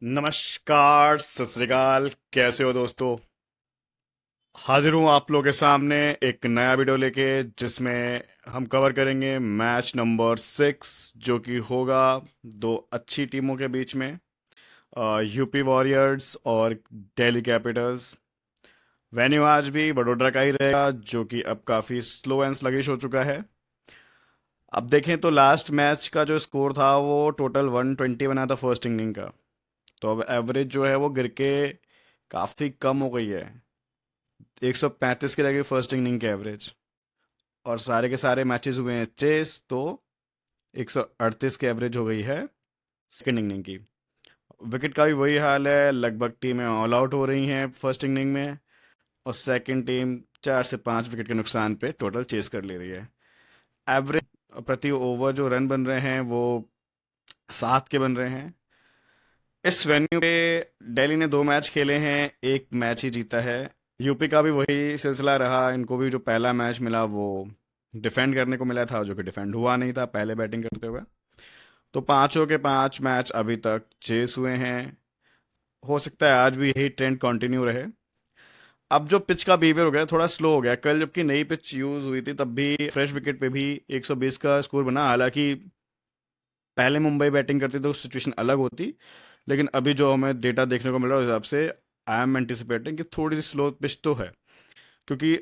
नमस्कार, सत श्री अकाल। कैसे हो दोस्तों? हाजिर हूँ आप लोगों के सामने एक नया वीडियो लेके, जिसमें हम कवर करेंगे मैच नंबर 6, जो कि होगा दो अच्छी टीमों के बीच में, यूपी वॉरियर्स और दिल्ली कैपिटल्स। वेन्यू आज भी वडोदरा का ही रहेगा, जो कि अब काफ़ी स्लो एंड स्लगिश हो चुका है। अब देखें तो लास्ट मैच का जो स्कोर था वो टोटल 120 बना था फर्स्ट इनिंग का। तो अब एवरेज जो है वो गिर के काफ़ी कम हो गई है। 135 की रह गई फर्स्ट इनिंग की एवरेज। और सारे के सारे मैचेस हुए हैं चेस, तो 138 की एवरेज हो गई है सेकंड इनिंग की। विकेट का भी वही हाल है, लगभग टीमें ऑल आउट हो रही हैं फर्स्ट इनिंग में, और सेकंड टीम 4 से 5 विकेट के नुकसान पे टोटल चेस कर ले रही है। एवरेज प्रति ओवर जो रन बन रहे हैं वो 7 के बन रहे हैं। इस वेन्यू पे दिल्ली ने 2 मैच खेले हैं, एक मैच ही जीता है। यूपी का भी वही सिलसिला रहा, इनको भी जो पहला मैच मिला वो डिफेंड करने को मिला था, जो कि डिफेंड हुआ नहीं था पहले बैटिंग करते हुए। तो पांचों के 5 मैच अभी तक चेस हुए हैं। हो सकता है आज भी यही ट्रेंड कंटिन्यू रहे। अब जो पिच का बिहेवियर हो गया थोड़ा स्लो हो गया, कल जबकि नई पिच यूज हुई थी तब भी फ्रेश विकेट पे भी 120 का स्कोर बना। हालांकि पहले मुंबई बैटिंग करती तो सिचुएशन अलग होती, लेकिन अभी जो हमें डेटा देखने को मिल रहा है उस हिसाब से आई एम एंटिसिपेटिंग कि थोड़ी सी स्लो पिच तो है, क्योंकि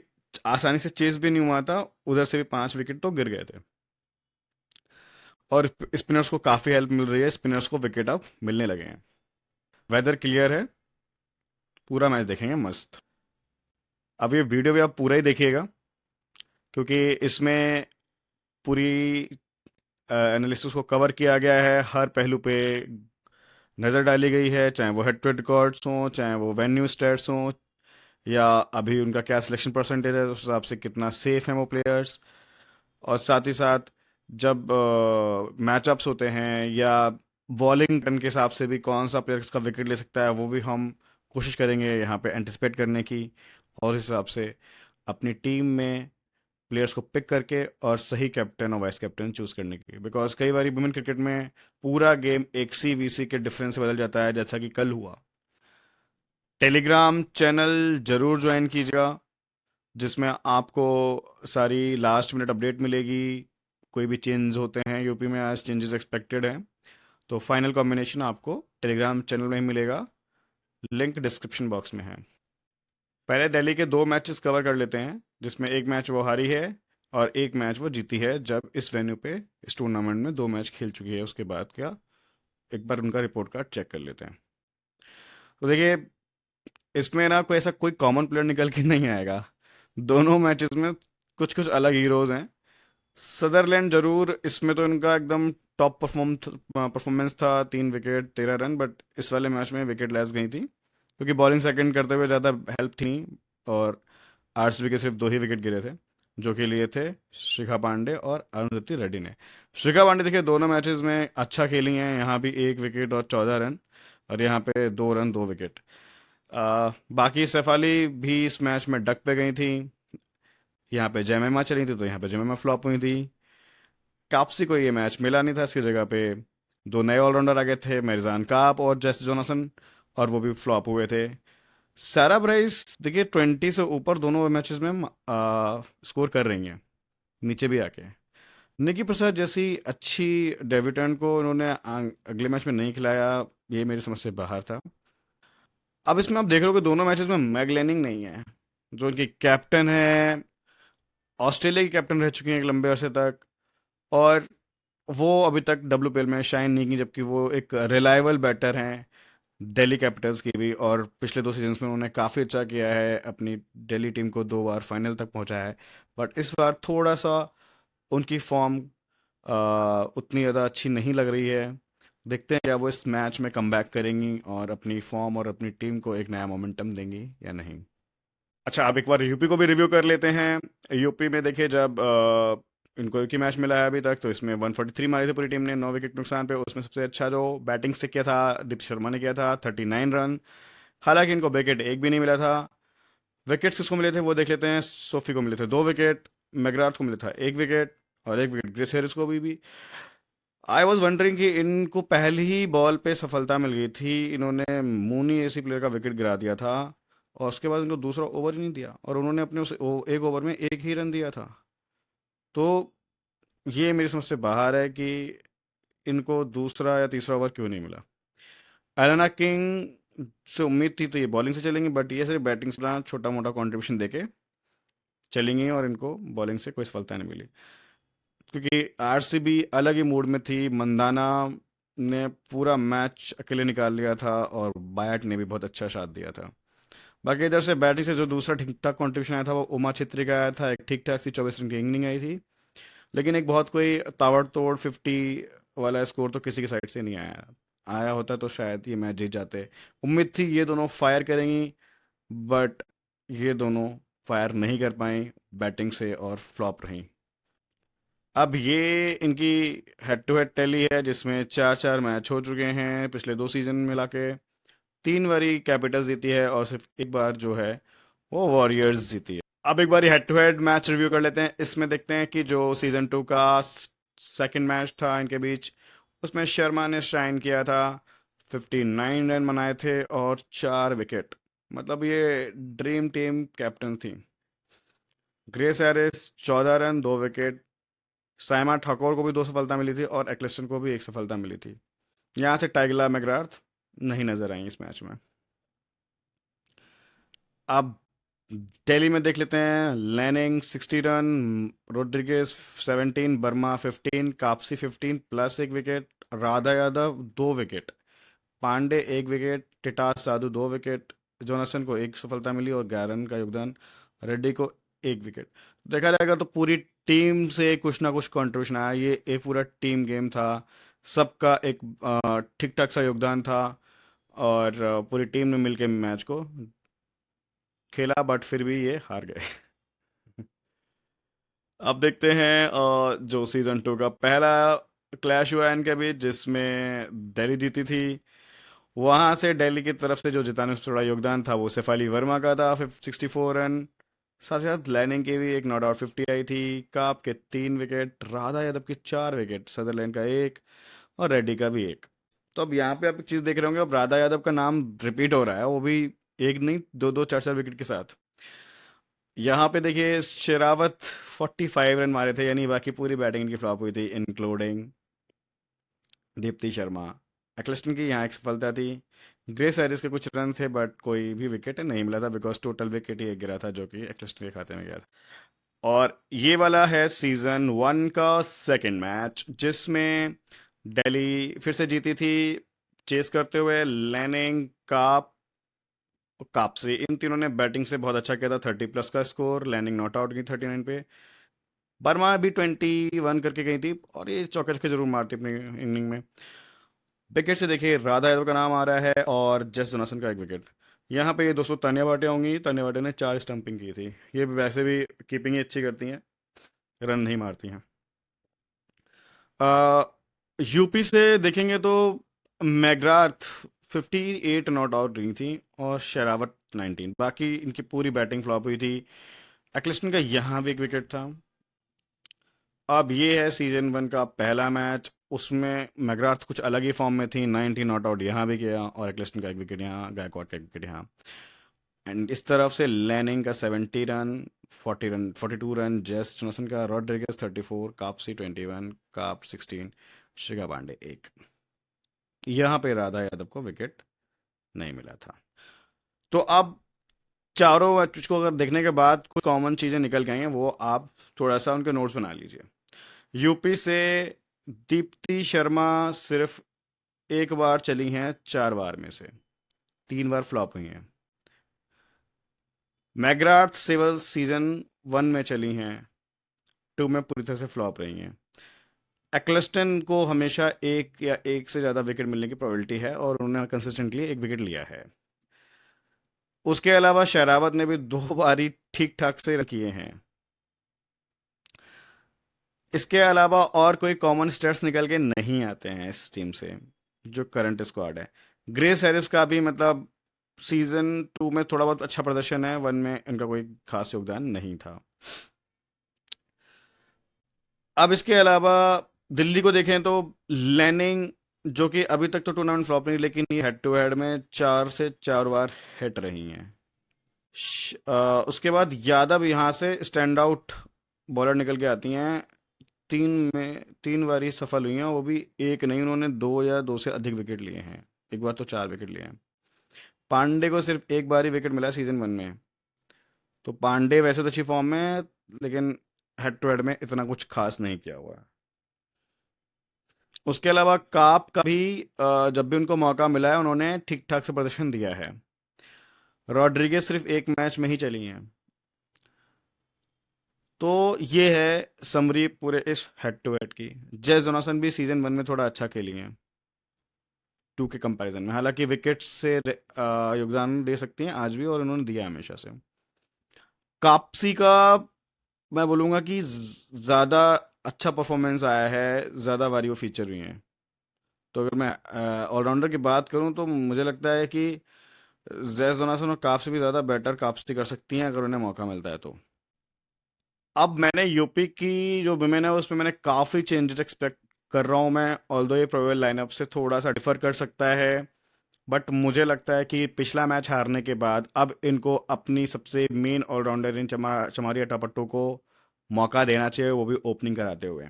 आसानी से चेस भी नहीं हुआ था। उधर से भी 5 विकेट तो गिर गए थे। और स्पिनर्स को काफ़ी हेल्प मिल रही है, स्पिनर्स को विकेट अब मिलने लगे हैं। वेदर क्लियर है, पूरा मैच देखेंगे मस्त। अब ये वीडियो भी आप पूरा ही देखिएगा, क्योंकि इसमें पूरी एनालिसिस को कवर किया गया है, हर पहलू पे नज़र डाली गई है, चाहे वो हेड टू हेड रिकॉर्ड्स हों, चाहे वो वेन्यू स्टैट्स हों, या अभी उनका क्या सिलेक्शन परसेंटेज है, उस हिसाब से कितना सेफ हैं वो प्लेयर्स। और साथ ही साथ जब मैचअप्स होते हैं या बॉलिंग टर्न के हिसाब से भी कौन सा प्लेयर किसका विकेट ले सकता है, वो भी हम कोशिश करेंगे यहाँ पे एंटिसिपेट करने की, और इस हिसाब से अपनी टीम में प्लेयर्स को पिक करके और सही कैप्टन और वाइस कैप्टन चूज करने की। बिकॉज कई बार वुमेन क्रिकेट में पूरा गेम एक सी वीसी के डिफरेंस से बदल जाता है, जैसा कि कल हुआ। टेलीग्राम चैनल जरूर ज्वाइन कीजिएगा, जिसमें आपको सारी लास्ट मिनट अपडेट मिलेगी। कोई भी चेंज होते हैं यूपी में, आज चेंजेस एक्सपेक्टेड हैं, तो फाइनल कॉम्बिनेशन आपको टेलीग्राम चैनल में ही मिलेगा। लिंक डिस्क्रिप्शन बॉक्स में है। पहले दिल्ली के 2 मैचेस कवर कर लेते हैं, जिसमें एक मैच वो हारी है और एक मैच वो जीती है, जब इस वेन्यू पे इस टूर्नामेंट में 2 मैच खेल चुकी है। उसके बाद क्या, एक बार उनका रिपोर्ट कार्ड चेक कर लेते हैं। तो देखिए, इसमें ना कोई ऐसा कोई कॉमन प्लेयर निकल के नहीं आएगा। दोनों मैचेस में कुछ कुछ अलग हीरोज हैं। सदरलैंड जरूर इसमें तो इनका एकदम टॉप परफॉर्मेंस था, 3 विकेट 13 रन, बट इस वाले मैच में विकेट लेस गई थी, क्योंकि बॉलिंग सेकंड करते हुए ज़्यादा हेल्प थी नहीं। और आरसीबी के सिर्फ 2 ही विकेट गिरे थे, जो कि लिए थे शिखा पांडे और अरुंधति रेड्डी ने। शिखा पांडे देखिए दोनों मैचेस में अच्छा खेली हैं, यहाँ भी 1 विकेट और 14 रन, और यहाँ पे 2 रन 2 विकेट। बाकी शेफाली भी इस मैच में डक पे गई थी। यहाँ पे जयमेमा चली थी तो यहाँ पे जयमेमा फ्लॉप हुई थी। कापसी को ये मैच मिला नहीं था, इसकी जगह पे 2 नए ऑलराउंडर आ गए थे, मिर्जान काप और जेस जोनासन, और वो भी फ्लॉप हुए थे। सारा ब्राइस देखिए 20 से ऊपर दोनों मैचेस में स्कोर कर रही हैं, नीचे भी आके। निकी प्रसाद जैसी अच्छी डेब्यूटेंट को उन्होंने अगले मैच में नहीं खिलाया, ये मेरी समझ से बाहर था। अब इसमें आप देख रहे हो कि दोनों मैचेस में मैग लैनिंग नहीं है, जो उनकी कैप्टन है, ऑस्ट्रेलिया की कैप्टन रह चुकी हैं एक लंबे अरसे तक, और वो अभी तक WPL में शाइन नहीं की, जबकि वो एक रिलायबल बैटर हैं दिल्ली कैपिटल्स की भी। और पिछले 2 सीजन्स में उन्होंने काफ़ी अच्छा किया है, अपनी दिल्ली टीम को 2 बार फाइनल तक पहुंचाया है। बट इस बार थोड़ा सा उनकी फॉर्म उतनी ज़्यादा अच्छी नहीं लग रही है। देखते हैं क्या वो इस मैच में कमबैक करेंगी और अपनी फॉर्म और अपनी टीम को एक नया मोमेंटम देंगी या नहीं। अच्छा, अब एक बार यूपी को भी रिव्यू कर लेते हैं। यूपी में देखिए, जब इनको एक ही मैच मिला है अभी तक, तो इसमें 143 मारी थी पूरी टीम ने 9 विकेट नुकसान पे। उसमें सबसे अच्छा जो बैटिंग से किया था दीप शर्मा ने किया था, 39 रन। हालांकि इनको विकेट एक भी नहीं मिला था। विकेट्स किसको मिले थे वो देख लेते हैं। सोफी को मिले थे 2 विकेट, मैग्राथ को मिला था 1 विकेट, और 1 विकेट ग्रेस हेरिस को भी। आई वॉज वंडरिंग कि इनको पहली ही बॉल पे सफलता मिल गई थी, इन्होंने मूनी ऐसी प्लेयर का विकेट गिरा दिया था और उसके बाद इनको दूसरा ओवर ही नहीं दिया और उन्होंने अपने उस एक ओवर में एक ही रन दिया था। तो ये मेरी समझ से बाहर है कि इनको दूसरा या तीसरा ओवर क्यों नहीं मिला। एलेना किंग से उम्मीद थी तो ये बॉलिंग से चलेंगी, बट ये सिर्फ बैटिंग से छोटा मोटा कंट्रीब्यूशन देके चलेंगी और इनको बॉलिंग से कोई सफलता नहीं मिली, क्योंकि आरसीबी अलग ही मूड में थी। मंदाना ने पूरा मैच अकेले निकाल लिया था और बायट ने भी बहुत अच्छा साथ दिया था। बाकी इधर से बैटिंग से जो दूसरा ठीक ठाक कॉन्ट्रीब्यूशन आया था वो उमा छेत्री का आया था, एक ठीक ठाक सी 24 रन की इनिंग आई थी, लेकिन एक बहुत कोई ताबड़तोड़ 50 वाला स्कोर तो किसी की साइड से नहीं आया। आया होता तो शायद ये मैच जीत जाते। उम्मीद थी ये दोनों फायर करेंगी, बट ये दोनों फायर नहीं कर पाई बैटिंग से और फ्लॉप रहीं। अब ये इनकी हेड टू हेड टैली है जिसमें चार चार मैच हो चुके हैं पिछले 2 सीजन मिला के। 3 बारी कैपिटल्स जीती है और सिर्फ एक बार जो है वो वॉरियर्स जीती है। अब एक बार head to head match review कर लेते हैं। इसमें देखते हैं कि जो सीजन 2 का सेकंड मैच था इनके बीच, उसमें शर्मा ने शाइन किया था। 59 रन बनाए थे और 4 विकेट, मतलब ये ड्रीम टीम कैप्टन थी। Grace Harris 14 run 2 wicket. Saima Thakur को भी 2 सफलता मिली थी और एक्लेस्टन को भी 1 सफलता मिली थी। यहाँ से टाइगला मैकग्राथ नहीं नजर आई इस मैच में। अब दिल्ली में देख लेते हैं। Lanning 60 run, Rodrigues 17, Verma 15, Capsey 15 plus 1 wicket, Radha Yadav 2 wicket, Pande 1 wicket, Titas Sadhu 2 wicket, Jonassen को 1 सफलता मिली और 11 रन का योगदान, रेड्डी को 1 विकेट। देखा जाएगा तो पूरी टीम से कुछ ना कुछ कंट्रीब्यूशन आया। ये एक पूरा टीम गेम था, सबका एक ठीक ठाक सा योगदान था और पूरी टीम ने मिलकर मैच को खेला, बट फिर भी ये हार गए। अब देखते हैं जो सीजन 2 का पहला क्लैश हुआ इनके बीच जिसमें दिल्ली जीती थी। वहां से दिल्ली की तरफ से जो जिताने में थोड़ा योगदान था वो शेफाली वर्मा का था, 64 रन। साथ ही साथ लैनिंग की भी एक नॉट आउट 50 आई थी। काप के 3 विकेट, राधा यादव की 4 विकेट, सदरलैंड का 1 और रेड्डी का भी 1। तो अब यहाँ पे आप एक चीज देख रहे होंगे, अब राधा यादव का नाम रिपीट हो रहा है, वो भी एक नहीं दो दो चार चार विकेट के साथ। यहाँ पे देखिए शेरावत 45 रन मारे थे, यानी बाकी पूरी बैटिंग इनकी फ्लॉप हुई थी इंक्लूडिंग दीप्ति शर्मा। एक्लेस्टन की यहाँ एक सफलता थी। ग्रेस हैरिस के कुछ रन थे बट कोई भी विकेट नहीं मिला था, बिकॉज टोटल विकेट ही एक गिरा था जो कि एक्लेस्टन के खाते में गया था। और ये वाला है सीजन 1 का सेकंड मैच जिसमें दिल्ली फिर से जीती थी, चेस करते हुए लैनिंग, काप से इन तीनों ने बैटिंग से बहुत अच्छा किया था। 30+ का स्कोर, लैनिंग नॉट आउट की 39 पे, वर्मा भी 21 करके गई थी और ये चौके छक्के जरूर मारती अपनी इनिंग में। विकेट से देखिए राधा यादव का नाम आ रहा है और जस जोनासन का 1 विकेट। यहाँ पे ये दोस्तों तान्या भाटे होंगी। तान्या भाटे ने 4 स्टंपिंग की थी। ये भी वैसे भी कीपिंग ही अच्छी करती हैं, रन नहीं मारती हैं। यूपी से देखेंगे तो मैकग्राथ 58 नॉट आउट रही थी और शेरावत 19। बाकी इनकी पूरी बैटिंग फ्लॉप हुई थी। एक्लिस्टन का यहाँ भी 1 विकेट था। अब ये है सीजन 1 का पहला मैच, उसमें मैकग्राथ कुछ अलग ही फॉर्म में थी। 90 नॉट आउट यहाँ भी किया और एक्लिस्टन का 1 विकेट यहाँ, गायकवाड का 1 विकेट यहाँ। एंड इस तरफ से लैनिंग का 70 run, 40 run 42 run, Jess Jonassen का, रॉड्रिगेज 34, कापसी 21, काप 16, शिखा पांडे 1। यहाँ पे राधा यादव को विकेट नहीं मिला था। तो अब चारों मैच को अगर देखने के बाद कुछ कॉमन चीजें निकल गई हैं, वो आप थोड़ा सा उनके नोट्स बना लीजिए। यूपी से दीप्ति शर्मा सिर्फ एक बार चली हैं 4 बार में से, 3 बार फ्लॉप हुई हैं। मैकग्राथ सिविल सीजन 1 में चली हैं, 2 में पूरी तरह से फ्लॉप रही हैं। एक्लेस्टन को हमेशा एक या एक से ज़्यादा विकेट मिलने की प्रोबेबिलिटी है और उन्होंने कंसिस्टेंटली 1 विकेट लिया है। उसके अलावा शेरावत ने भी 2 बारी ठीक ठाक से रन किए हैं। इसके अलावा और कोई कॉमन स्टेट्स निकल के नहीं आते हैं इस टीम से जो करंट स्क्वाड है। ग्रेस हैरिस का भी मतलब सीजन 2 में थोड़ा बहुत अच्छा प्रदर्शन है, 1 में इनका कोई खास योगदान नहीं था। अब इसके अलावा दिल्ली को देखें तो लैनिंग, जो कि अभी तक तो टूर्नामेंट फ्लॉप नहीं, लेकिन ये हेड टू हेड में 4 से 4 बार हिट रही हैं। उसके बाद यादव यहाँ से स्टैंड आउट बॉलर निकल के आती हैं। 3 बार ही सफल हुई हैं, वो भी एक नहीं, उन्होंने 2 या 2 से अधिक विकेट लिए हैं। एक बार तो 4 विकेट लिए हैं। पांडे को सिर्फ एक बार ही विकेट मिला सीजन 1 में। तो पांडे वैसे तो अच्छी फॉर्म में है, लेकिन हेड टू हेड में इतना कुछ खास नहीं किया हुआ है। उसके अलावा काप का भी जब भी उनको मौका मिला है उन्होंने ठीक ठाक से प्रदर्शन दिया है। रॉड्रिगेज सिर्फ एक मैच में ही चली हैं। तो ये है समरी पूरे इस हेड टू हेड की। जेस जोनासन भी सीजन 1 में थोड़ा अच्छा खेली हैं 2 के कंपैरिजन में, हालांकि विकेट से योगदान दे सकती हैं आज भी, और उन्होंने दिया है हमेशा से। कापसी का मैं बोलूँगा कि ज़्यादा अच्छा परफॉर्मेंस आया है, ज़्यादा बारी वो फीचर हुई हैं। तो अगर मैं ऑलराउंडर की बात करूं तो मुझे लगता है कि जैस जोनासन और काप से भी ज़्यादा बेटर कापसी कर सकती हैं अगर उन्हें मौका मिलता है तो। अब मैंने यूपी की जो विमेन है उसमें मैंने काफ़ी चेंजेस एक्सपेक्ट कर रहा हूं मैं, ऑल्दो ये प्रोबेबल लाइनअप से थोड़ा सा डिफर कर सकता है। बट मुझे लगता है कि पिछला मैच हारने के बाद अब इनको अपनी सबसे मेन ऑलराउंडर इन चमारी अटापट्टू को मौका देना चाहिए, वो भी ओपनिंग कराते हुए।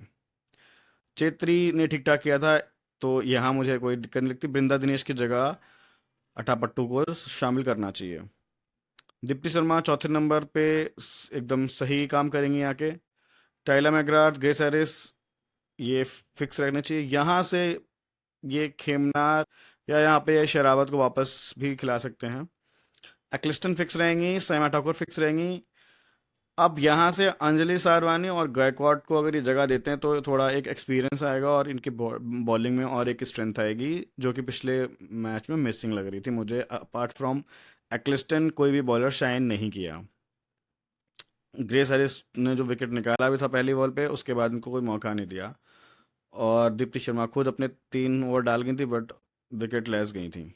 चेत्री ने ठीक ठाक किया था, तो यहाँ मुझे कोई दिक्कत नहीं लगती। बृंदा दिनेश की जगह अटापट्टू को शामिल करना चाहिए। दीप्ति शर्मा चौथे नंबर पे एकदम सही काम करेंगी आके। टाइला मैकग्राथ, ग्रेस हैरिस, ये फिक्स रहना चाहिए यहाँ से। ये खेमनार या यहाँ पे शेरावत को वापस भी खिला सकते हैं। एक्लिस्टन फिक्स रहेंगी, सैमा ठाकुर फिक्स रहेंगी। अब यहाँ से अंजलि सारवानी और गायकवाड को अगर ये जगह देते हैं तो थोड़ा एक एक्सपीरियंस आएगा और इनकी बॉलिंग में और एक स्ट्रेंथ आएगी, जो कि पिछले मैच में मिसिंग लग रही थी मुझे। अपार्ट फ्रॉम एक्लिस्टन कोई भी बॉलर शाइन नहीं किया। ग्रेस हैरिस ने जो विकेट निकाला भी था पहली बॉल पे, उसके बाद इनको कोई मौका नहीं दिया। और दीप्ति शर्मा खुद अपने 3 ओवर डाल गई थी, बट विकेट लेस गई थी।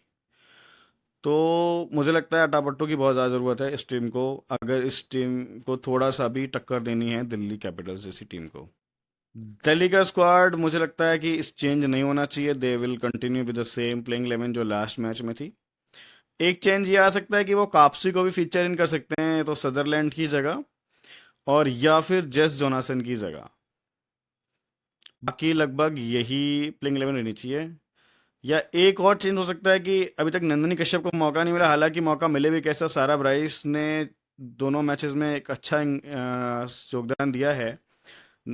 तो मुझे लगता है अटापट्टू की बहुत ज़्यादा ज़रूरत है इस टीम को, अगर इस टीम को थोड़ा सा भी टक्कर देनी है दिल्ली कैपिटल्स जैसी टीम को। दिल्ली का स्क्वाड मुझे लगता है कि इस चेंज नहीं होना चाहिए। They will continue with the same playing 11 जो लास्ट मैच में थी। एक चेंज ये आ सकता है कि वो कापसी को भी फीचर इन कर सकते हैं, तो सदरलैंड की जगह और या फिर जेस जोनासन की जगह। बाकी लगभग यही प्लेइंग 11 रहनी चाहिए। या एक और चेंज हो सकता है कि अभी तक नंदनी कश्यप को मौका नहीं मिला, हालांकि मौका मिले भी कैसा, सारा ब्राइस ने दोनों मैचेस में एक अच्छा योगदान दिया है।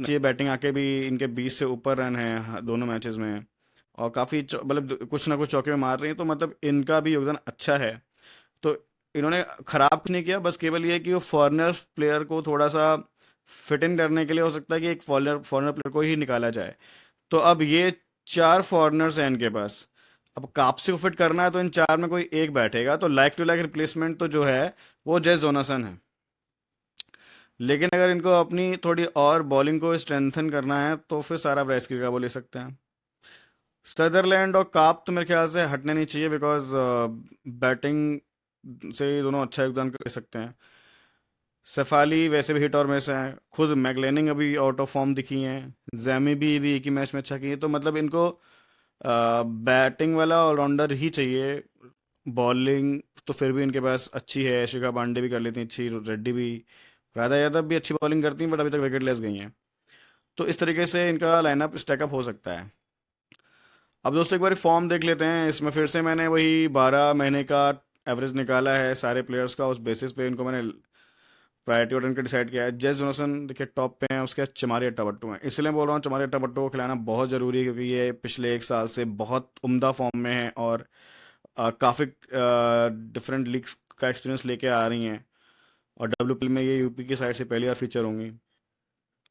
ये बैटिंग आके भी इनके 20 से ऊपर रन हैं दोनों मैचेस में, और काफ़ी मतलब कुछ ना कुछ चौके में मार रही हैं, तो मतलब इनका भी योगदान अच्छा है। तो इन्होंने खराब कुछ नहीं किया, बस केवल ये है कि वो फॉरेनर प्लेयर को थोड़ा सा फिट इन करने के लिए हो सकता है कि एक फॉरेनर फॉरेनर प्लेयर को ही निकाला जाए। तो अब ये 4 फॉरेनर्स हैं इनके पास। अब कापसी को फिट करना है तो इन 4 में कोई एक बैठेगा, तो लाइक टू लाइक रिप्लेसमेंट तो जो है वो जेस जोनासन है। लेकिन अगर इनको अपनी थोड़ी और बॉलिंग को स्ट्रेंथन करना है तो फिर सारा ब्रेस्की का वो ले सकते हैं। सदरलैंड और काप तो मेरे ख्याल से हटने नहीं चाहिए, बिकॉज बैटिंग से ये दोनों अच्छा योगदान कर सकते हैं। सफाली वैसे भी हिट और मिस हैं, खुद मैगलेनिंग अभी आउट ऑफ फॉर्म दिखी हैं, जैमी भी एक ही मैच में अच्छा की है, तो मतलब इनको बैटिंग वाला ऑलराउंडर ही चाहिए। बॉलिंग तो फिर भी इनके पास अच्छी है, शिखा पांडे भी कर लेती हैं अच्छी, रेड्डी भी, राधा यादव भी अच्छी बॉलिंग करती हैं, बट अभी तक विकेट लेस गई हैं। तो इस तरीके से इनका लाइनअप स्टैकअप हो सकता है। अब दोस्तों एक बार फॉर्म देख लेते हैं। इसमें फिर से मैंने वही 12 महीने का एवरेज निकाला है सारे प्लेयर्स का, उस बेसिस पे इनको मैंने प्रायोरिटी ऑर्डर इनका डिसाइड किया है। जेस जोनासन देखिए टॉप पे हैं, उसके बाद चमारी अट्टापट्टू हैं। इसलिए बोल रहा हूँ चमारी अट्टापट्टू को खिलाना बहुत ज़रूरी है, क्योंकि ये पिछले 1 साल से बहुत उम्दा फॉर्म में है और काफ़ी डिफरेंट लीग्स का एक्सपीरियंस लेके आ रही हैं। और डब्ल्यूपीएल में ये यूपी की साइड से पहली बार फीचर होंगी।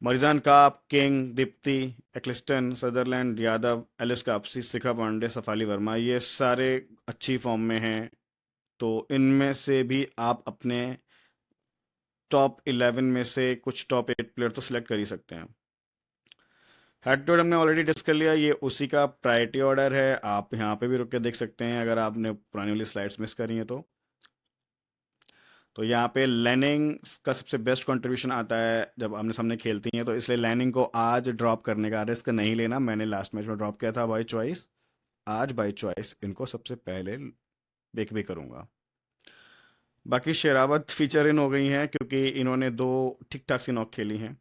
Marizanne Kapp, King, Deepti, Ecclestone, Sutherland, Yadav, Alice Capsey, Shikha Pande, Shafali Verma, ये सारे अच्छी फॉर्म में हैं। तो इनमें से भी आप अपने टॉप 11 में से कुछ टॉप 8 प्लेयर तो सिलेक्ट कर ही सकते हैं। हेड टू हेड हमने ऑलरेडी डिस्कस कर लिया, ये उसी का प्रायोरिटी ऑर्डर है। आप यहाँ पे भी रुक के देख सकते हैं अगर आपने पुरानी वाली स्लाइड्स मिस करी हैं तो। तो यहाँ पे लैनिंग का सबसे बेस्ट कंट्रीब्यूशन आता है जब आमने सामने खेलती हैं, तो इसलिए लैनिंग को आज ड्रॉप करने का रिस्क नहीं लेना। मैंने लास्ट मैच में ड्रॉप किया था बाई चॉइस, आज बाई चॉइस इनको सबसे पहले पिक भी करूंगा। बाकी शेरावत फीचर इन हो गई हैं क्योंकि इन्होंने दो ठीक ठाक सी नॉक खेली हैं,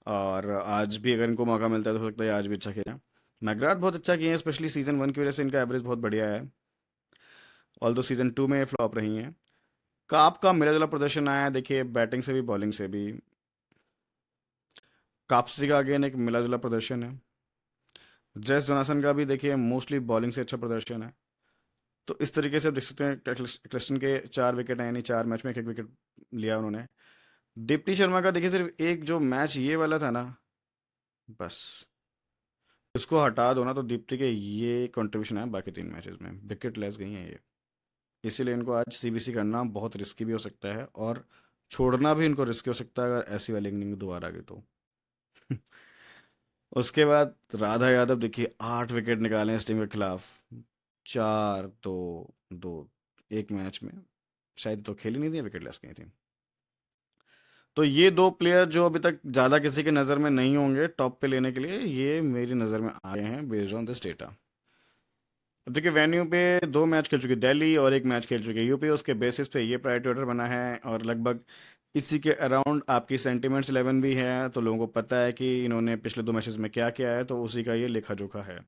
और आज भी अगर इनको मौका मिलता है तो हो सकता है आज भी अच्छा खेलें। मैकग्राथ बहुत अच्छा किए हैं, स्पेशली सीजन 1 की वजह से इनका एवरेज बहुत बढ़िया है, ऑल दो सीजन 2 में फ्लॉप रही हैं। काप का मिला जुला प्रदर्शन आया है, देखिए बैटिंग से भी बॉलिंग से भी। कापसी का अगेन एक मिला जुला प्रदर्शन है। जेस जोनासन का भी देखिए मोस्टली बॉलिंग से अच्छा प्रदर्शन है। तो इस तरीके से आप देख सकते हैं क्लिस्टन के 4 विकेट आए, यानी 4 मैच में एक एक विकेट लिया उन्होंने। दीप्ति शर्मा का देखिए सिर्फ एक जो मैच ये वाला था ना, बस इसको हटा दो ना तो दीप्ति के ये कंट्रीब्यूशन है बाकी 3 मैचेस में, विकेट लेस गई हैं ये। इसीलिए इनको आज सीबीसी करना बहुत रिस्की भी हो सकता है, और छोड़ना भी इनको रिस्की हो सकता है अगर ऐसी वाली इनिंग दोबारा आ गई तो। उसके बाद राधा यादव देखिए 8 विकेट निकाले इस टीम के खिलाफ, 4-2-2 एक मैच में, शायद तो खेल ही नहीं थी, विकेट लेस गई थी। तो ये दो प्लेयर जो अभी तक ज़्यादा किसी के नज़र में नहीं होंगे टॉप पे लेने के लिए, ये मेरी नज़र में आए हैं बेस्ड ऑन दिस डेटा। अब देखिए वेन्यू पे 2 मैच खेल चुके दिल्ली और 1 मैच खेल चुके यूपी, उसके बेसिस पे ये प्रायोरिटी ऑर्डर बना है, और लगभग इसी के अराउंड आपकी सेंटिमेंट्स 11 भी है, तो लोगों को पता है कि इन्होंने पिछले 2 मैचेस में क्या किया है, तो उसी का ये लेखा जोखा है।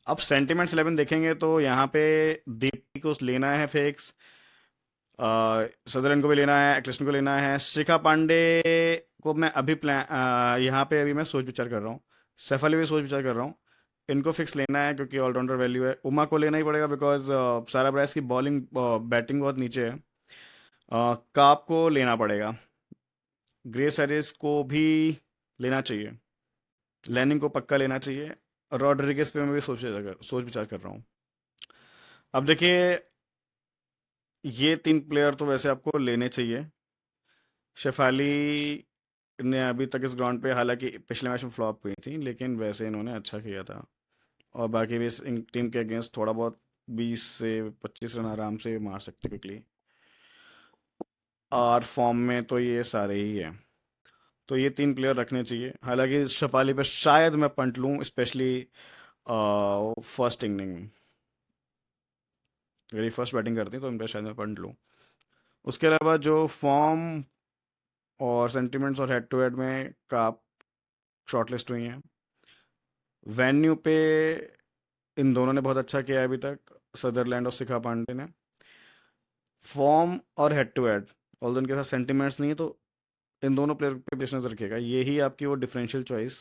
अब सेंटिमेंट्स 11 देखेंगे तो यहाँ पे दीप्ति को लेना है फिक्स, सदरन को भी लेना है, क्लिस्टन को लेना है, शिखा पांडे को मैं अभी प्लान यहाँ पे अभी मैं सोच विचार कर रहा हूँ, सैफ अली भी सोच विचार कर रहा हूँ। इनको फिक्स लेना है क्योंकि ऑलराउंडर वैल्यू है। उमा को लेना ही पड़ेगा बिकॉज सारा ब्राइस की बॉलिंग बैटिंग बहुत नीचे है। काप को लेना पड़ेगा, ग्रेस हैरिस को भी लेना चाहिए, लैनिंग को पक्का लेना चाहिए, रॉड्रिगेज पे मैं भी सोच विचार कर रहा हूँ। अब देखिए ये 3 प्लेयर तो वैसे आपको लेने चाहिए। शेफाली ने अभी तक इस ग्राउंड पे हालांकि पिछले मैच में फ्लॉप हुई थी, लेकिन वैसे इन्होंने अच्छा किया था, और बाकी भी इस टीम के अगेंस्ट थोड़ा बहुत 20 से 25 रन आराम से मार सकते क्विकली, और फॉर्म में तो ये सारे ही हैं। तो ये 3 प्लेयर रखने चाहिए। हालांकि शेफाली पे शायद मैं पंट लूँ, स्पेशली फर्स्ट इनिंग में, अगर ये फर्स्ट बैटिंग करती हैं तो इन पर शायद मैं पंट लूँ। उसके अलावा जो फॉर्म और सेंटिमेंट्स और हेड टू हेड में काप शॉर्टलिस्ट हुई हैं, वेन्यू पे इन दोनों ने बहुत अच्छा किया है अभी तक, सदरलैंड और शिखा पांडे ने। फॉर्म और हेड टू हेड, ऑल इनके साथ सेंटिमेंट्स नहीं है, तो इन दोनों प्लेयर पे बेस नजर रखिएगा। यही आपकी वो डिफरेंशियल चॉइस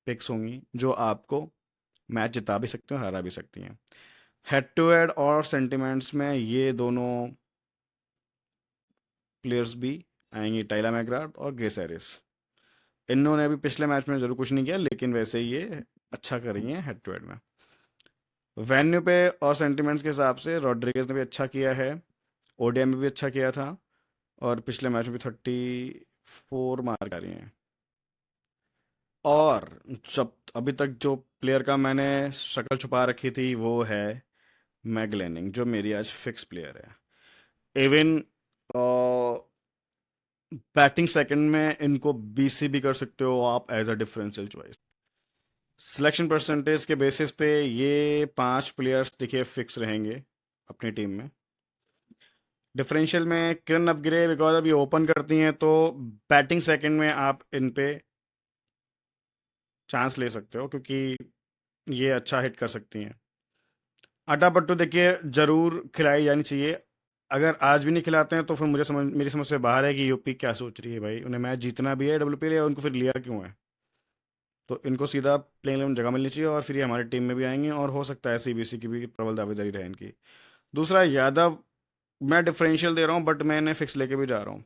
पिक्स होंगी जो आपको मैच जिता भी सकते हैं और हरा भी सकती हैं। हेड टू हेड और सेंटिमेंट्स में ये दोनों प्लेयर्स भी आएंगे, टाइला मैकग्राथ और ग्रेस हैरिस। इन्होंने अभी पिछले मैच में जरूर कुछ नहीं किया, लेकिन वैसे ही ये अच्छा कर रही हैं हेड टू हेड में। वेन्यू पे और सेंटिमेंट्स के हिसाब से रॉड्रिगेज ने भी अच्छा किया है, ओडीआई में भी अच्छा किया था, और पिछले मैच में भी 34 मार आ रही हैं। और जब अभी तक जो प्लेयर का मैंने शक्ल छुपा रखी थी वो है मैगलेनिंग, जो मेरी आज फिक्स प्लेयर है। इवन बैटिंग सेकंड में इनको बीसी भी कर सकते हो आप as a differential choice. Selection percentage के बेसिस पे ये 5 प्लेयर्स देखिए फिक्स रहेंगे अपनी टीम में। डिफरेंशियल में किरण अपग्रे, बिकॉज अब ये ओपन करती हैं तो बैटिंग सेकंड में आप इन पे चांस ले सकते हो क्योंकि ये अच्छा हिट कर सकती हैं। आटा पट्टू देखिए जरूर खिलाई जानी चाहिए। अगर आज भी नहीं खिलाते हैं तो फिर मेरी समझ से बाहर है कि यूपी क्या सोच रही है, भाई उन्हें मैच जीतना भी है डब्ल्यूपी लिया, उनको फिर लिया क्यों है। तो इनको सीधा प्लेइंग 11 जगह मिलनी चाहिए, और फिर ये हमारी टीम में भी आएंगे, और हो सकता है सीबीसी की भी प्रबल दावेदारी रहे इनकी। दूसरा यादव, मैं डिफरेंशियल दे रहा हूँ बट मैं इन्हें फिक्स लेके भी जा रहा हूँ,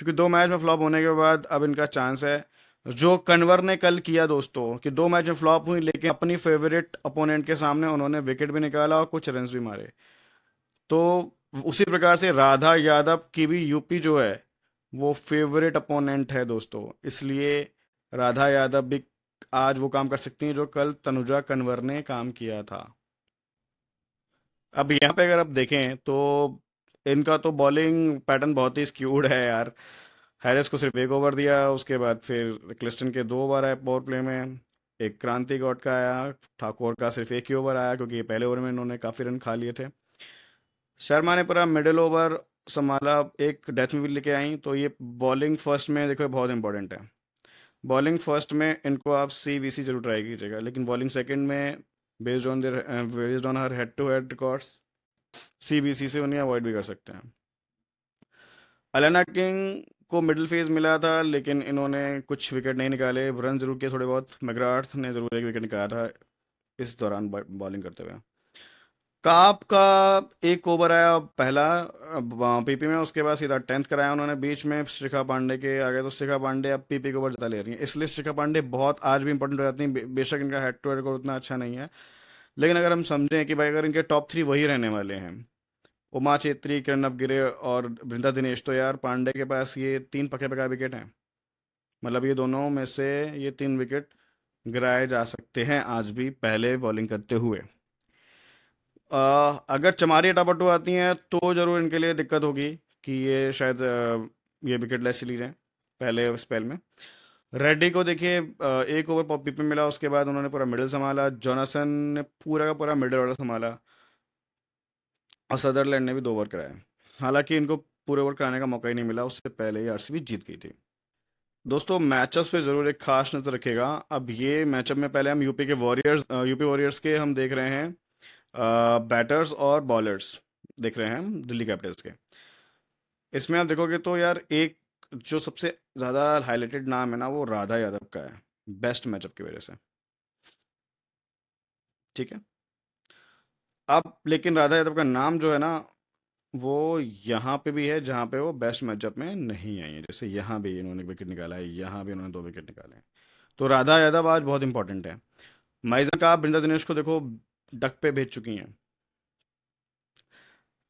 क्योंकि 2 मैच में फ्लॉप होने के बाद अब इनका चांस है, जो कन्वर ने कल किया दोस्तों, कि 2 मैच में फ्लॉप हुई लेकिन अपनी फेवरेट अपोनेंट के सामने उन्होंने विकेट भी निकाला और कुछ रन्स भी मारे। तो उसी प्रकार से राधा यादव की भी यूपी जो है वो फेवरेट अपोनेंट है दोस्तों, इसलिए राधा यादव भी आज वो काम कर सकती हैं जो कल तनुजा कन्वर ने काम किया था। अब यहाँ पे अगर आप देखें तो इनका तो बॉलिंग पैटर्न बहुत ही स्क्यूड है यार। हैरिस को सिर्फ एक ओवर दिया, उसके बाद फिर क्लिस्टन के 2 ओवर आए पावर प्ले में, एक क्रांति गौड का आया, ठाकुर का सिर्फ एक ही ओवर आया क्योंकि ये पहले ओवर में इन्होंने काफ़ी रन खा लिए थे। शर्मा ने पूरा मिडिल ओवर संभाला, एक डेथ में भी लेके आई। तो ये बॉलिंग फर्स्ट में देखो बहुत इंपॉर्टेंट है। बॉलिंग फर्स्ट में इनको आप सी बी सी जरूर ट्राई कीजिएगा, लेकिन बॉलिंग सेकंड में based on her head to head records C VC से उन्हें अवॉइड भी कर सकते हैं। अलेना किंग को मिडिल फेज मिला था, लेकिन इन्होंने कुछ विकेट नहीं निकाले, रन जरूर किए थोड़े बहुत। मैकग्राथ ने जरूर एक विकेट निकाला था इस दौरान बॉलिंग करते हुए। काप का एक ओवर आया पहला पीपी में, उसके बाद सीधा 10th कराया उन्होंने बीच में शिखा पांडे के आगे। तो शिखा पांडे अब पीपी के ओवर जता ले रही हैं, इसलिए शिखा पांडे बहुत आज भी इंपॉर्टेंट हो जाती हैं। बेशक इनका हेड टू हेड रिकॉर्ड उतना अच्छा नहीं है, लेकिन अगर हम समझें कि भाई अगर इनके टॉप 3 वही रहने वाले हैं, उमा चेत्री, किरण अवगिरे और बृंदा दिनेश, तो यार पांडे के पास ये 3 पके पका विकेट हैं। मतलब ये दोनों में से ये 3 विकेट गिराए जा सकते हैं आज भी पहले बॉलिंग करते हुए। अगर चमारी टपाटू आती हैं तो ज़रूर इनके लिए दिक्कत होगी कि ये शायद ये विकेट लेस चली जाएं पहले स्पेल में। रेड्डी को देखिए, एक ओवर पॉपी पे मिला, उसके बाद उन्होंने पूरा मिडिल संभाला। जॉनसन ने पूरा का पूरा मिडिल ऑर्डर संभाला, और सदरलैंड ने भी 2 ओवर कराए। हालांकि इनको पूरे ओवर कराने का मौका ही नहीं मिला, उससे पहले ही आरसीबी जीत गई थी। दोस्तों मैचअप्स पे ज़रूर एक खास नज़र रखेगा। अब ये मैचअप में पहले हम यूपी वॉरियर्स के हम देख रहे हैं बैटर्स और बॉलर्स देख रहे हैं हम दिल्ली कैपिटल्स के। इसमें आप देखोगे तो यार एक जो सबसे ज़्यादा हाईलाइटेड नाम है ना, वो राधा यादव का है, बेस्ट मैचअप की वजह से। ठीक है। अब लेकिन राधा यादव का नाम जो है ना, वो यहाँ पे भी है जहाँ पे वो बेस्ट मैचअप में नहीं आई है। जैसे यहाँ भी इन्होंने विकेट निकाला है, यहाँ भी इन्होंने 2 विकेट निकाले हैं। तो राधा यादव आज बहुत इंपॉर्टेंट है। माइजन का बृंदा दिनेश को देखो डक पे भेज चुकी हैं।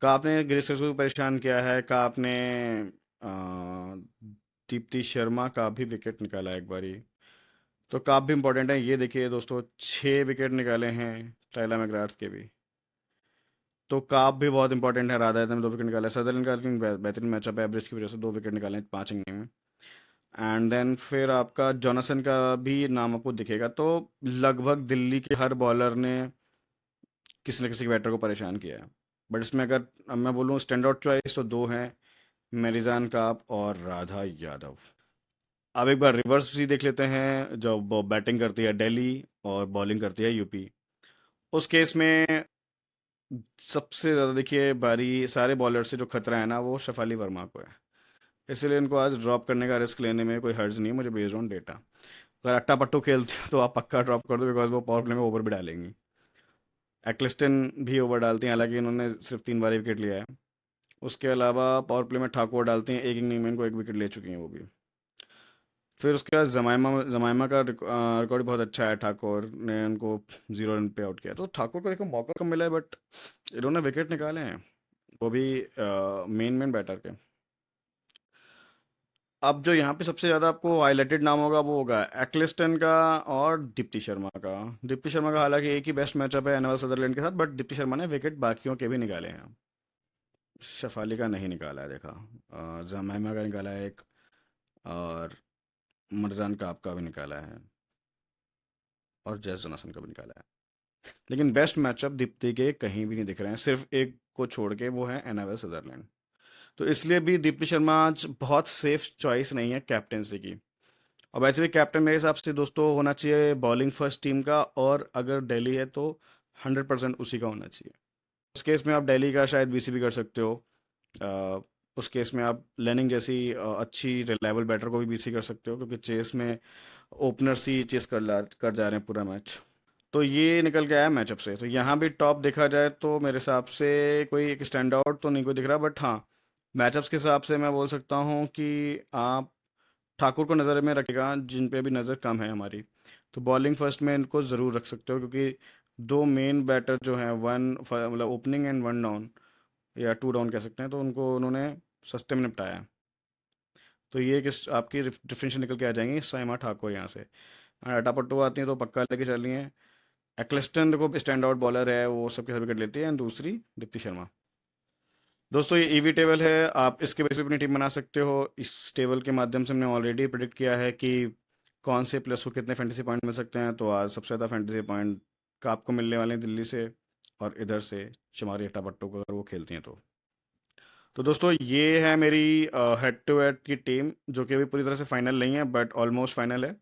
का आपने गिरीश को परेशान किया है, का आपने दीप्ति शर्मा का भी विकेट निकाला है एक बारी। तो काप भी इंपॉर्टेंट है। ये देखिए दोस्तों 6 विकेट निकाले हैं टाइला मैकग्राथ के भी। तो काप भी बहुत इंपॉर्टेंट है। राधा ने 2 विकेट निकाले, सदरलैंड का लेकिन बेहतरीन मैचअप है, एवरेज की वजह से 2 विकेट निकाले हैं 5 इनिंग में। एंड देन फिर आपका जॉनसन का भी नाम आपको दिखेगा। तो लगभग दिल्ली के हर बॉलर ने किसी न किसी बैटर को परेशान किया है। बट इसमें अगर अब मैं बोलूँ स्टैंड आउट चॉइस तो 2 हैं, मेरिजान काप और राधा यादव। अब एक बार रिवर्स भी देख लेते हैं, जब बैटिंग करती है दिल्ली और बॉलिंग करती है यूपी। उस केस में सबसे ज़्यादा देखिए बारी सारे बॉलर से जो खतरा है ना, वो शफाली वर्मा को है। इसलिए इनको आज ड्रॉप करने का रिस्क लेने में कोई हर्ज नहीं है मुझे, बेस्ड ऑन डेटा। अगर अट्टा पट्टू खेलते हो तो आप पक्का ड्रॉप कर दो, बिकॉज वो पावर प्ले में ओवर भी डालेंगी। एक्लिस्टन भी ओवर डालती हैं, हालांकि इन्होंने सिर्फ 3 बार विकेट लिया है। उसके अलावा पावर प्ले में ठाकुर डालती हैं, एक इनिंग में इनको 1 विकेट ले चुकी हैं वो भी। फिर उसके बाद जमाइमा का रिकॉर्ड बहुत अच्छा है, ठाकुर ने उनको 0 रन पे आउट किया। तो ठाकुर को देखो मौका कम मिला है, बट इन्होंने विकेट निकाले हैं, वो भी मेन मेन बैटर के। अब जो यहाँ पे सबसे ज़्यादा आपको हाईलाइटेड नाम होगा वो होगा एक्लिस्टन का और दीप्ति शर्मा का। दीप्ति शर्मा का हालांकि एक ही बेस्ट मैचअप है एनएल सदरलैंड के साथ, बट दीप्ति शर्मा ने विकेट बाकियों के भी निकाले हैं। शफाली का नहीं निकाला है देखा, जमाइमा का निकाला है एक, और मरजान का आपका भी निकाला है, और जैस जोनासन का भी निकाला है। लेकिन बेस्ट मैचअप दीप्ति के कहीं भी नहीं दिख रहे हैं, सिर्फ एक को छोड़ के, वो है एनएल सदरलैंड। तो इसलिए भी दीप्ति शर्मा आज बहुत सेफ चॉइस नहीं है कैप्टेंसी की। और वैसे भी कैप्टन मेरे हिसाब से दोस्तों होना चाहिए बॉलिंग फर्स्ट टीम का, और अगर दिल्ली है तो 100% उसी का होना चाहिए। उस केस में आप दिल्ली का शायद बीसीबी कर सकते हो। अ, उस केस में आप लेनिंग जैसी अच्छी रिलायबल बैटर को भी बीसी कर सकते हो, क्योंकि चेस में ओपनर्स ही चेस कर जा रहे हैं पूरा मैच। तो ये निकल के आया मैचअप से। तो यहाँ भी टॉप देखा जाए तो मेरे हिसाब से कोई एक स्टैंड आउट तो नहीं कोई दिख रहा, बट हाँ मैचअप्स के हिसाब से मैं बोल सकता हूँ कि आप ठाकुर को नज़र में रखेगा, जिन पे भी नज़र कम है हमारी। तो बॉलिंग फर्स्ट में इनको ज़रूर रख सकते हो, क्योंकि 2 मेन बैटर जो हैं, वन मतलब ओपनिंग एंड 1 डाउन या 2 डाउन कह सकते हैं, तो उनको उन्होंने सस्ते में निपटाया है। तो ये किस आपकी डिफरेंशियल निकल के आ जाएंगी साइमा ठाकुर यहाँ से। अटा पट्टू आती हैं तो पक्का लेके चल रही हैं। एक्लेस्टन देखो स्टैंड आउट बॉलर है, वो सबके सब विकेट लेती है, एंड दूसरी दीप्ति शर्मा। दोस्तों ये ईवी टेबल है, आप इसके बेस पे अपनी टीम बना सकते हो। इस टेबल के माध्यम से हमने ऑलरेडी प्रिडिक्ट किया है कि कौन से प्लेयर्स को कितने फैंटेसी पॉइंट मिल सकते हैं। तो आज सबसे ज़्यादा फैंटेसी पॉइंट का आपको मिलने वाले हैं दिल्ली से और इधर से चमारी अट्टा भट्टो को, अगर वो खेलती हैं तो दोस्तों ये है मेरी हेड टू हेड की टीम, जो कि अभी पूरी तरह से फाइनल नहीं है बट ऑलमोस्ट फाइनल है।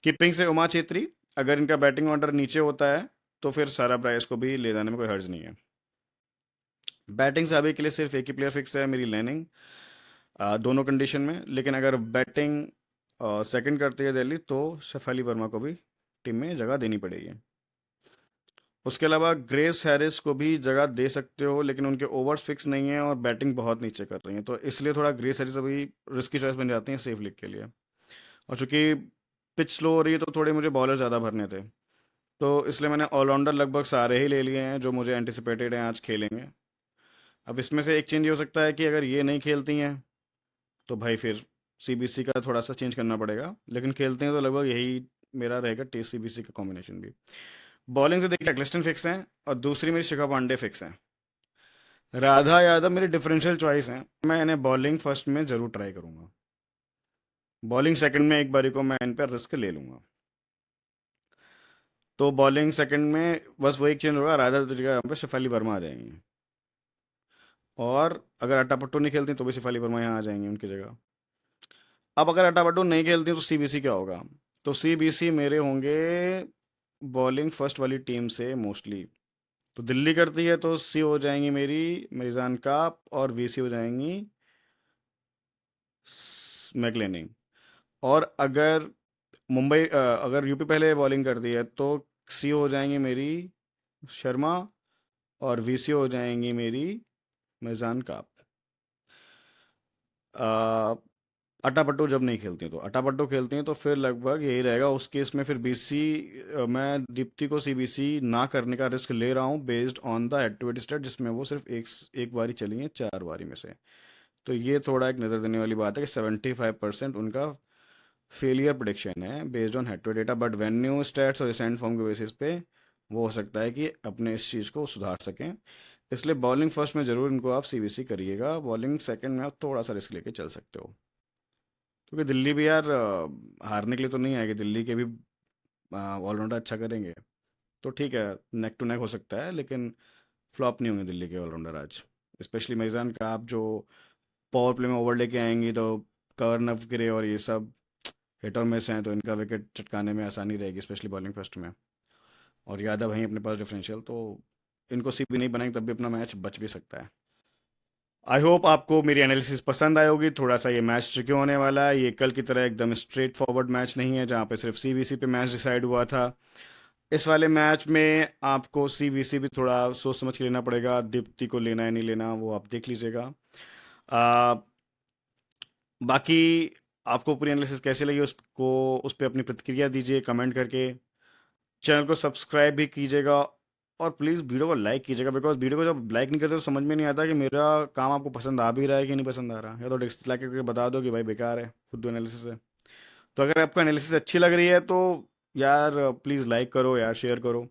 कीपिंग से उमा चेत्री। अगर इनका बैटिंग ऑर्डर नीचे होता है तो फिर सारा प्राइस को भी ले जाने में कोई हर्ज नहीं है। बैटिंग से अभी के लिए सिर्फ एक ही प्लेयर फिक्स है, मेरी लैनिंग, दोनों कंडीशन में। लेकिन अगर बैटिंग सेकंड करती है दिल्ली तो शेफाली वर्मा को भी टीम में जगह देनी पड़ेगी। उसके अलावा ग्रेस हैरिस को भी जगह दे सकते हो, लेकिन उनके ओवर्स फिक्स नहीं है और बैटिंग बहुत नीचे कर रही है, तो इसलिए थोड़ा ग्रेस हैरिस अभी रिस्की चॉइस बन जाती है सेफ लीग के लिए। और चूंकि पिच स्लो हो रही है तो थोड़े मुझे बॉलर ज़्यादा भरने थे, तो इसलिए मैंने ऑलराउंडर लगभग सारे ही ले लिए हैं जो मुझे एंटिसिपेटेड हैं आज खेलेंगे। अब इसमें से एक चेंज ये हो सकता है कि अगर ये नहीं खेलती हैं तो भाई फिर सीबीसी का थोड़ा सा चेंज करना पड़ेगा, लेकिन खेलते हैं तो लगभग यही मेरा रहेगा टेस्ट सीबीसी का कॉम्बिनेशन भी। बॉलिंग से देखिए एक्लिस्टन फिक्स हैं और दूसरी मेरी शिखा पांडे फिक्स हैं। राधा यादव मेरी डिफरेंशियल चॉइस है, मैं इन्हें बॉलिंग फर्स्ट में जरूर ट्राई करूंगा। बॉलिंग सेकंड में एक बारी को मैं इन पर रिस्क ले लूंगा। तो बॉलिंग सेकंड में बस वही चेंज होगा, राधा की जगह यहाँ पे शेफाली वर्मा आ जाएंगी। और अगर अट्टापट्टू नहीं खेलती तो भी शेफाली वर्मा यहाँ आ जाएंगी उनकी जगह। अब अगर अट्टापट्टू नहीं खेलती तो सीबीसी क्या होगा? तो सीबीसी मेरे होंगे बॉलिंग फर्स्ट वाली टीम से मोस्टली। तो दिल्ली करती है तो सी हो जाएंगी मेरी मिर्जान काप और वीसी हो जाएंगी मैकलेनिंग। और अगर अगर यूपी पहले बॉलिंग करती है तो सी हो जाएंगी मेरी शर्मा और वीसी हो जाएंगी मेरी मिर्जान काप। अ, अट्टापट्टू जब नहीं खेलती हैं तो अट्टापट्टू खेलती हैं तो फिर लगभग यही रहेगा उस केस में। फिर बीसी, मैं दीप्ति को सीबीसी ना करने का रिस्क ले रहा हूँ based on the head to head stat, जिसमें वो सिर्फ एक बारी चली हैं 4 बारी में से। तो ये थोड़ा एक नज़र देने वाली बात है कि 75% उनका फेलियर प्रोडिक्शन है based on head to data, but venue stats और रिसेंट फॉर्म के बेसिस पे वो हो सकता है कि अपने इस चीज़ को सुधार सकें। इसलिए बॉलिंग फर्स्ट में ज़रूर इनको आप सीबीसी करिएगा, बॉलिंग सेकंड में आप थोड़ा सा रिस्क लेके चल सकते हो। क्योंकि दिल्ली भी यार हारने के लिए तो नहीं आएगी, दिल्ली के भी ऑलराउंडर अच्छा करेंगे। तो ठीक है, नेक टू नेक हो सकता है, लेकिन फ्लॉप नहीं होंगे दिल्ली के ऑलराउंडर आज। स्पेशली मेजबान का आप जो पावर प्ले में ओवर लेके आएंगी तो कवर नफ गिरे और ये सब हिट और मिस हैं तो इनका विकेट चटकाने में आसानी रहेगी, स्पेशली बॉलिंग फर्स्ट में। और यादव हैं अपने पास डिफरेंशियल, तो इनको सीबी नहीं बनाएंगे तब भी अपना मैच बच भी सकता है। आई होप आपको मेरी एनालिसिस पसंद आई होगी। थोड़ा सा ये मैच ट्रिकी होने वाला है, ये कल की तरह एकदम स्ट्रेट फॉरवर्ड मैच नहीं है जहाँ पे सिर्फ सीवीसी पे मैच डिसाइड हुआ था। इस वाले मैच में आपको सीवीसी भी थोड़ा सोच समझ के लेना पड़ेगा, दीप्ति को लेना है नहीं लेना वो आप देख लीजिएगा। आ, बाकी आपको पूरी एनालिसिस कैसी लगी उसको, उस पर अपनी प्रतिक्रिया दीजिए कमेंट करके। चैनल को सब्सक्राइब भी कीजिएगा और प्लीज़ वीडियो को लाइक कीजिएगा, बिकॉज वीडियो को जब लाइक नहीं करते तो समझ में नहीं आता कि मेरा काम आपको पसंद आ भी रहा है कि नहीं पसंद आ रहा, या तो डिसलाइक करके बता दो कि भाई बेकार है, खुद एनालिसिस है। तो अगर आपको एनालिसिस अच्छी लग रही है तो यार प्लीज़ लाइक करो यार, शेयर करो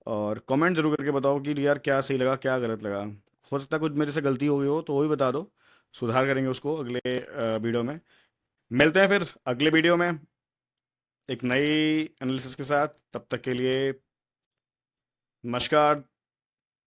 और कमेंट जरूर करके बताओ कि यार क्या सही लगा क्या गलत लगा। हो सकता है कुछ मेरे से गलती हो गई हो तो वो भी बता दो, सुधार करेंगे उसको अगले वीडियो में। मिलते हैं फिर अगले वीडियो में एक नई एनालिसिस के साथ, तब तक के लिए नमस्कार।